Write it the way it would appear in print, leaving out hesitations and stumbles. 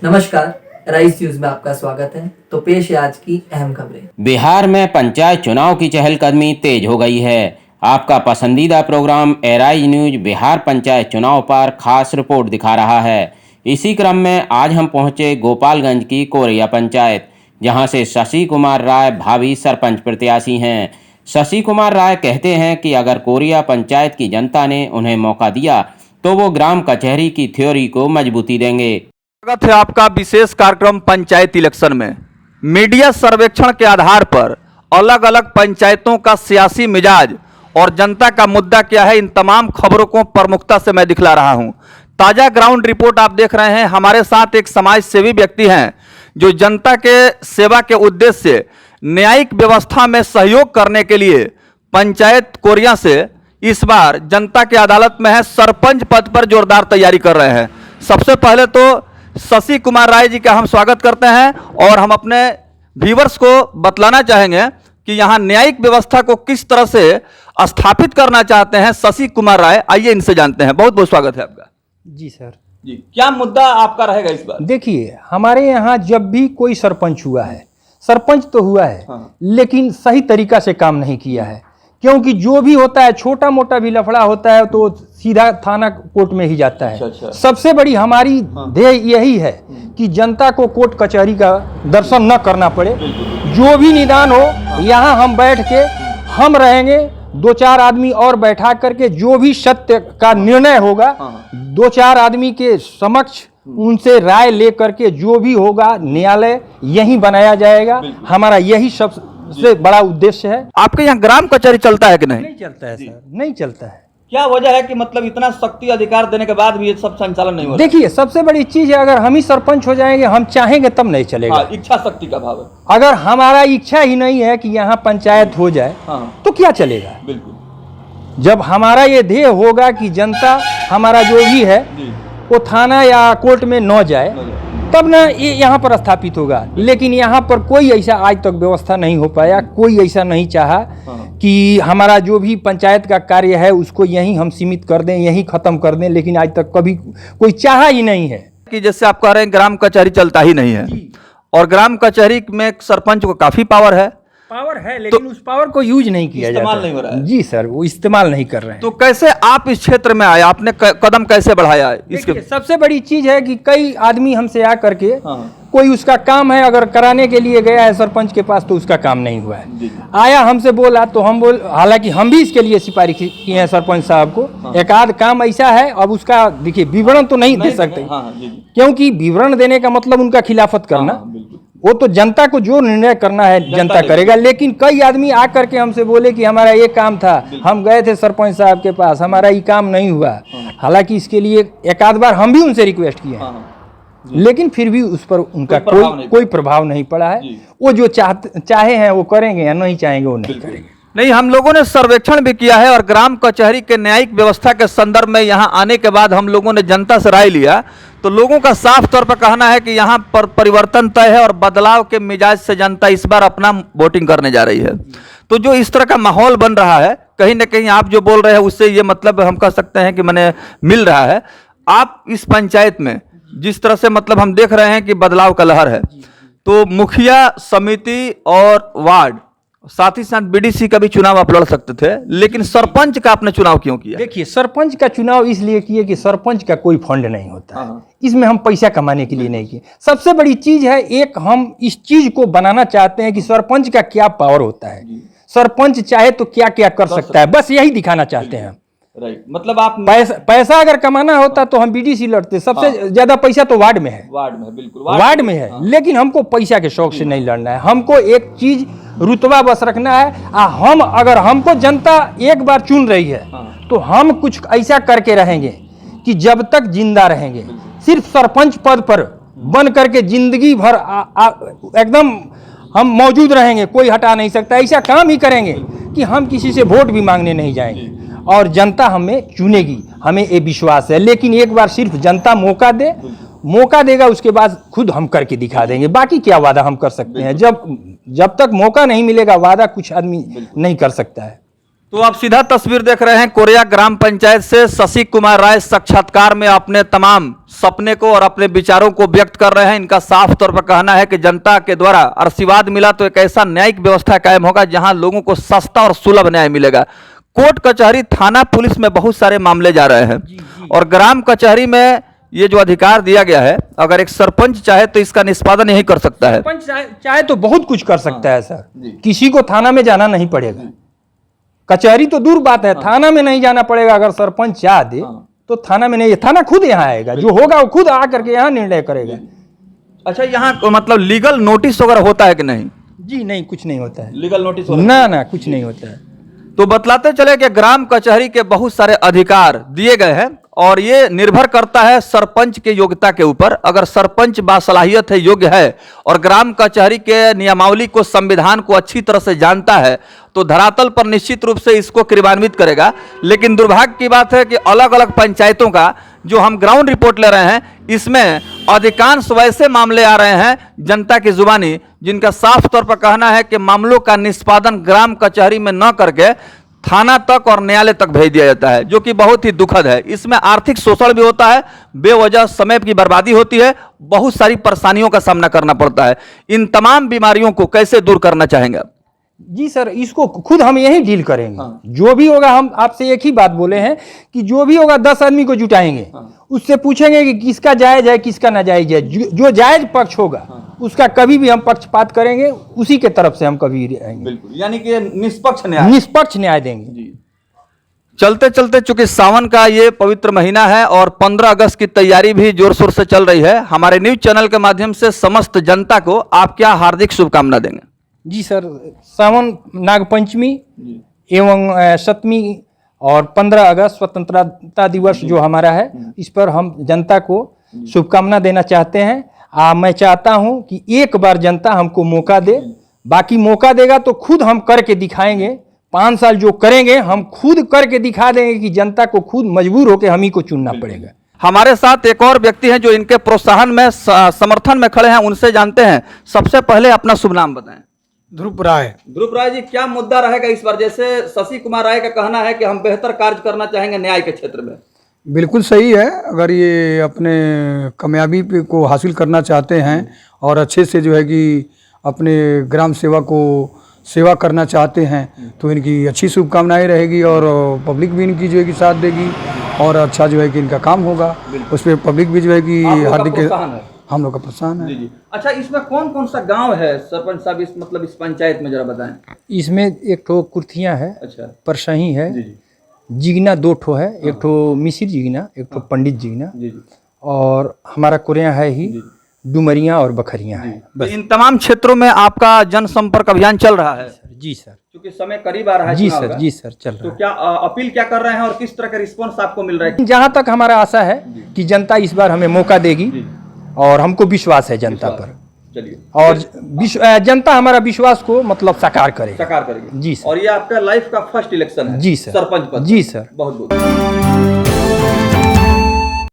नमस्कार, rice news में आपका स्वागत है। तो पेश है आज की अहम खबरें। बिहार में पंचायत चुनाव की चहलकदमी तेज हो गई है। आपका पसंदीदा programme Rice News Bihar panchayat चुनाव पर खास रिपोर्ट दिखा रहा है। इसी क्रम में आज हम पहुंचे गोपालगंज की कोरिया पंचायत, जहां से शशि कुमार राय भावी सरपंच प्रत्याशी हैं। शशि कुमार राय कहते हैं कि अगर कोरिया पंचायत की जनता ने उन्हें मौका दिया तो वो ग्राम कचहरी की थ्योरी को मजबूती देंगे। स्वागत है आपका विशेष कार्यक्रम पंचायत इलेक्शन में। मीडिया सर्वेक्षण के आधार पर अलग अलग पंचायतों का सियासी मिजाज और जनता का मुद्दा क्या है, इन तमाम खबरों को प्रमुखता से मैं दिखला रहा हूं। ताजा ग्राउंड रिपोर्ट आप देख रहे हैं। हमारे साथ एक समाज सेवी व्यक्ति हैं जो जनता के सेवा के उद्देश्य से न्यायिक व्यवस्था में सहयोग करने के लिए पंचायत कोरिया से इस बार जनता की अदालत में है, सरपंच पद पर जोरदार तैयारी कर रहे हैं। सबसे पहले तो शशि कुमार राय जी का हम स्वागत करते हैं और हम अपने व्यूअर्स को बतलाना चाहेंगे कि यहाँ न्यायिक व्यवस्था को किस तरह से स्थापित करना चाहते हैं शशि कुमार राय। आइए इनसे जानते हैं। बहुत बहुत स्वागत है आपका। जी सर। जी, क्या मुद्दा आपका रहेगा इस बार? देखिए, हमारे यहाँ जब भी कोई सरपंच हुआ है, सरपंच तो हुआ है लेकिन सही तरीका से काम नहीं किया है। क्योंकि जो भी होता है, छोटा मोटा भी लफड़ा होता है तो सीधा थाना कोर्ट में ही जाता है। अच्छा। सबसे बड़ी हमारी ध्येय यही है कि जनता को कोर्ट कचहरी का दर्शन न करना पड़े। जो भी निदान हो, यहाँ हम बैठ के हम रहेंगे, दो चार आदमी और बैठा करके जो भी सत्य का निर्णय होगा, दो चार आदमी के समक्ष उनसे राय ले करके जो भी होगा न्यायालय यही बनाया जाएगा। हमारा यही सबसे बड़ा उद्देश्य है। आपके यहाँ ग्राम कचहरी चलता है कि नहीं? नहीं चलता है सर, नहीं चलता है। क्या वजह है कि मतलब इतना शक्ति अधिकार देने के बाद भी ये सब संचालन नहीं हो रहा? देखिए, सबसे बड़ी चीज है, अगर हम ही सरपंच हो जाएंगे, हम चाहेंगे तब नहीं चलेगा। इच्छा शक्ति का भाव है। अगर हमारा इच्छा ही नहीं है कि यहाँ पंचायत हो जाए तो क्या चलेगा? बिल्कुल। जब हमारा ये ध्येय होगा कि जनता हमारा जो भी है वो थाना या कोर्ट में न जाए, तब ना ये यहाँ पर स्थापित होगा। लेकिन यहाँ पर कोई ऐसा आज तक व्यवस्था नहीं हो पाया। कोई ऐसा नहीं चाहा कि हमारा जो भी पंचायत का कार्य है उसको यहीं हम सीमित कर दें, यहीं खत्म कर दें। लेकिन आज तक कभी कोई चाहा ही नहीं है। कि जैसे आप कह रहे हैं ग्राम कचहरी चलता ही नहीं है, और ग्राम कचहरी में सरपंच को काफी पावर है। लेकिन उस पावर को यूज नहीं किया जाता। इस्तेमाल नहीं हो रहा है। जी सर, वो इस्तेमाल नहीं कर रहे हैं। तो कैसे आप इस क्षेत्र में आए? आपने कदम कैसे बढ़ाया है इसके? सबसे बड़ी चीज है कि कई आदमी हमसे आ करके कोई उसका काम है, अगर कराने के लिए गया है सरपंच के पास तो उसका काम नहीं हुआ है। आया हमसे बोला तो हम हालांकि हम भी इसके लिए सिफारिश की है सरपंच साहब को। एक आध काम ऐसा है, अब उसका देखिए विवरण तो नहीं दे सकते क्योंकि विवरण देने का मतलब उनका खिलाफत करना। वो तो जनता को जो निर्णय करना है जनता करेगा। लेकिन कई आदमी आ करके हमसे बोले कि हमारा ये काम था, हम गए थे सरपंच साहब के पास, हमारा ये काम नहीं हुआ। हालांकि इसके लिए एक आध बार हम भी उनसे रिक्वेस्ट किए हैं, लेकिन फिर भी उस पर उनका कोई प्रभाव नहीं पड़ा है। वो जो चाहे हैं वो करेंगे या नहीं चाहेंगे वो नहीं करेंगे। नहीं, हम लोगों ने सर्वेक्षण भी किया है और ग्राम कचहरी के न्यायिक व्यवस्था के संदर्भ में यहाँ आने के बाद हम लोगों ने जनता से राय लिया तो लोगों का साफ तौर पर कहना है कि यहाँ पर परिवर्तन तय है और बदलाव के मिजाज से जनता इस बार अपना वोटिंग करने जा रही है। तो जो इस तरह का माहौल बन रहा है, कहीं ना कहीं आप जो बोल रहे हैं उससे ये मतलब हम कह सकते हैं कि मैंने मिल रहा है। आप इस पंचायत में जिस तरह से मतलब हम देख रहे हैं कि बदलाव का लहर है, तो मुखिया समिति और वार्ड साथ ही साथ बीडीसी का भी चुनाव आप लड़ सकते थे, लेकिन सरपंच का आपने चुनाव क्यों किया? देखिए, सरपंच का चुनाव इसलिए किए कि सरपंच का कोई फंड नहीं होता है। इसमें हम पैसा कमाने के लिए नहीं किए। सबसे बड़ी चीज है, एक हम इस चीज को बनाना चाहते हैं कि सरपंच का क्या पावर होता है, सरपंच चाहे तो क्या क्या कर सकता है, बस यही दिखाना चाहते हैं। राइट, मतलब आप पैसा अगर कमाना होता तो हम बीडीसी लड़ते। सबसे ज्यादा पैसा तो वार्ड में है। बिल्कुल वार्ड में है। लेकिन हमको पैसा के शौक से नहीं लड़ना है। हमको एक चीज रुतबा बस रखना है। हम अगर हमको जनता एक बार चुन रही है तो हम कुछ ऐसा करके रहेंगे कि जब तक जिंदा रहेंगे, सिर्फ सरपंच पद पर बन करके जिंदगी भर एकदम हम मौजूद रहेंगे, कोई हटा नहीं सकता। ऐसा काम ही करेंगे कि हम किसी से वोट भी मांगने नहीं जाएंगे और जनता हमें चुनेगी, हमें ये विश्वास है। लेकिन एक बार सिर्फ जनता मौका देगा, उसके बाद खुद हम करके दिखा देंगे। बाकी क्या वादा हम कर सकते हैं? जब तक मौका नहीं मिलेगा, वादा कुछ आदमी नहीं कर सकता है। तो आप सीधा तस्वीर देख रहे हैं कोरिया ग्राम पंचायत से शशि कुमार राय साक्षात्कार में अपने तमाम सपने को और अपने विचारों को व्यक्त कर रहे हैं। इनका साफ तौर पर कहना है कि जनता के द्वारा आशीर्वाद मिला तो एक ऐसा न्यायिक व्यवस्था कायम होगा जहां लोगों को सस्ता और सुलभ न्याय मिलेगा। कोर्ट कचहरी थाना पुलिस में बहुत सारे मामले जा रहे हैं और ग्राम कचहरी में ये जो अधिकार दिया गया है, अगर एक सरपंच चाहे तो इसका निष्पादन यही कर सकता है। सरपंच चाहे तो बहुत कुछ कर सकता है सर, किसी को थाना में जाना नहीं पड़ेगा। कचहरी तो दूर बात है, थाना में नहीं जाना पड़ेगा। अगर सरपंच चाह दे तो थाना में नहीं, थाना खुद यहाँ आएगा, जो होगा वो खुद आ करके यहाँ निर्णय करेगा। अच्छा, यहाँ मतलब लीगल नोटिस वगैरह होता है कि नहीं? जी नहीं, कुछ नहीं होता है लीगल नोटिस ना कुछ नहीं होता है। तो बतलाते चले कि ग्राम कचहरी के बहुत सारे अधिकार दिए गए हैं और ये निर्भर करता है सरपंच के योग्यता के ऊपर। अगर सरपंच बासलाहियत है, योग्य है और ग्राम कचहरी के नियमावली को, संविधान को अच्छी तरह से जानता है तो धरातल पर निश्चित रूप से इसको क्रियान्वित करेगा। लेकिन दुर्भाग्य की बात है कि अलग अलग पंचायतों का जो हम ग्राउंड रिपोर्ट ले रहे हैं, इसमें अधिकांश वैसे मामले आ रहे हैं जनता की जुबानी जिनका साफ तौर पर कहना है कि मामलों का निष्पादन ग्राम कचहरी में न करके थाना तक और न्यायालय तक भेज दिया जाता है, जो कि बहुत ही दुखद है। इसमें आर्थिक शोषण भी होता है, बेवजह समय की बर्बादी होती है, बहुत सारी परेशानियों का सामना करना पड़ता है। इन तमाम बीमारियों को कैसे दूर करना चाहेंगे? जी सर, इसको खुद हम यही डील करेंगे। जो भी होगा, हम आपसे एक ही बात बोले हैं कि जो भी होगा 10 आदमी को जुटाएंगे, उससे पूछेंगे कि किसका जायज है किसका नाजायज है। जो जायज पक्ष होगा उसका कभी भी हम पक्षपात करेंगे, उसी के तरफ से हम कभी रहेंगे। बिल्कुल, यानी कि निष्पक्ष न्याय देंगे। चलते चलते चूंकि सावन का ये पवित्र महीना है और 15 अगस्त की तैयारी भी जोर शोर से चल रही है, हमारे न्यूज चैनल के माध्यम से समस्त जनता को आप क्या हार्दिक शुभकामना देंगे? जी सर, सावन नागपंचमी एवं सप्तमी और 15 अगस्त स्वतंत्रता दिवस जो हमारा है, इस पर हम जनता को शुभकामना देना चाहते हैं। मैं चाहता हूं कि एक बार जनता हमको मौका दे, बाकी मौका देगा तो खुद हम करके दिखाएंगे। 5 साल जो करेंगे हम खुद करके दिखा देंगे कि जनता को खुद मजबूर होकर हम ही को चुनना पड़ेगा। हमारे साथ एक और व्यक्ति हैं जो इनके प्रोत्साहन में, समर्थन में खड़े हैं, उनसे जानते हैं। सबसे पहले अपना शुभ नाम बताएं। ध्रुव राय। ध्रुव राय जी, क्या मुद्दा रहेगा इस बार? जैसे शशि कुमार राय का कहना है कि हम बेहतर कार्य करना चाहेंगे न्याय के क्षेत्र में। बिल्कुल सही है। अगर ये अपने कामयाबी को हासिल करना चाहते हैं और अच्छे से जो है कि अपने ग्राम सेवा को सेवा करना चाहते हैं तो इनकी अच्छी शुभकामनाएं रहेगी और पब्लिक भी इनकी जो है कि साथ देगी और अच्छा जो है कि इनका काम होगा। उस पर पब्लिक भी जो है कि हार्दिक, हम लोग का प्रोत्साहन है। जी। अच्छा, इसमें कौन कौन सा गांव है सरपंच साहब, इस पंचायत में जरा बताएं। इसमें एक ठो कुर्थियाँ है, अच्छा, परसही है, जिगना 2 ठो है, एक ठो मिसिर जिगना, एक ठो पंडित जिगना, और हमारा कोरिया है ही डुमरिया और बखरिया है। बस इन तमाम क्षेत्रों में आपका जनसंपर्क अभियान चल रहा है? जी सर, क्योंकि समय करीब आ रहा है। जी सर, जी सर, चल रहा है। तो क्या अपील क्या कर रहे हैं और किस तरह का रिस्पॉन्स आपको मिल रहा है? जहाँ तक हमारा आशा है कि जनता इस बार हमें मौका देगी और हमको विश्वास है जनता पर। चलिए, और जनता हमारा विश्वास को मतलब साकार करेगी। जी सर। और ये आपका लाइफ का फर्स्ट इलेक्शन है? जी सर, सरपंच पद? जी सर। बहुत बहुत